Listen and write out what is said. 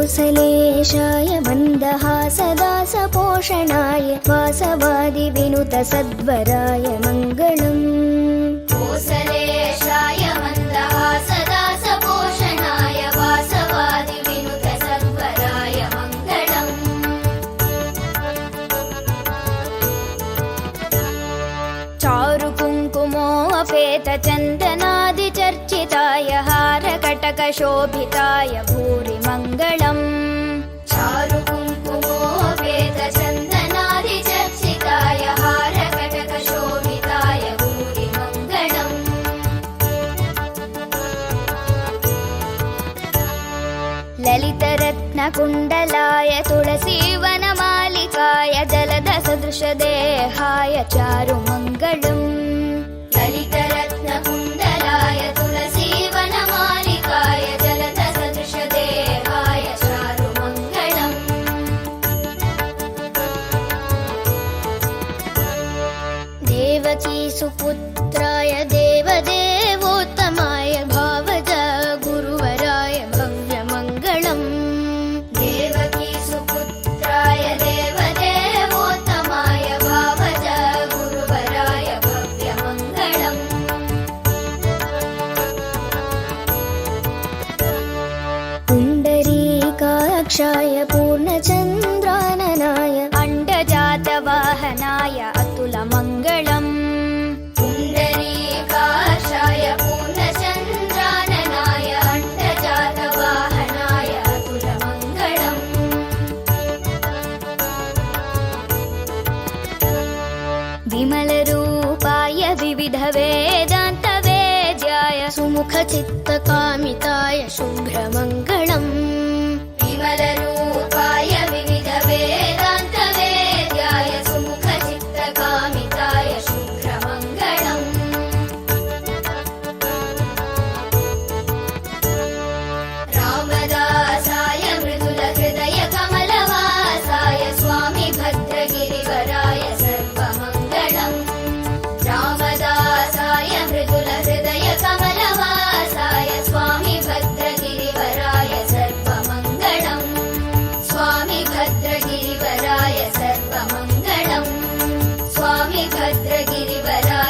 कोसलेशाय मन्दहासदासपोषणाय वासवादिविनुतसद्वराय मङ्गलम्। कोसलेशाय मन्दहासदासपोषणाय वासवादिविनुतसद्वराय मङ्गलम्। चारुकुङ्कुमोऽपेतचन्दनादिचर्चिताय हारकटकशोभिताय भूरि मङ्गलम्। चारुकुङ्कुमोऽपेतचन्दनादिचर्चिताय हारकटकशोभिताय भूरि मङ्गलम्। ललितरत्नकुण्डलाय तुलसीवनमालिकाय जलदसदृशदेहाय चारुमङ्गलम्। ललितरत्नकुण्डलाय तुलसीवनमालिकाय जलदसदृशदेहाय चारुमङ्गलम्। देवकीसुपुत्राय देवदेवोत्तमाय भावज गुरुवराय भव्यमङ्गलम्। देवकीसुपुत्राय देवदेवोत्तमाय भावज गुरुवराय भव्यमङ्गलम्। पुण्डरीकाक्षाय पूर्णचन्द्राननाय अण्डजातवाहनाय अतुलमङ्गलम्। पुण्डरीकाक्षाय पूर्णचन्द्राननाय अण्डजातवाहनाय अतुलमङ्गलम्। विमलरूपाय विविधवेदान्तवेद्याय सुमुखचित्तकामिताय शुभ्रमङ्गलम्। विमलरूपाय विविधवेदान्तवेद्याय सुमुखचित्तकामिताय शुभ्रमङ्गलम्। रामदासाय मृदुलहृदयकमलवासाय स्वामी भद्रगिरिवराय सर्वमङ्गलम्। रामदासाय मृदुलहृदयकमलवासाय स्वामी भद्रगिरिवराय सर्वमङ्गलम्। स्वामी भद्रगिरिवराय सर्वमङ्गलम्। स्वामी भद्रगिरिवराय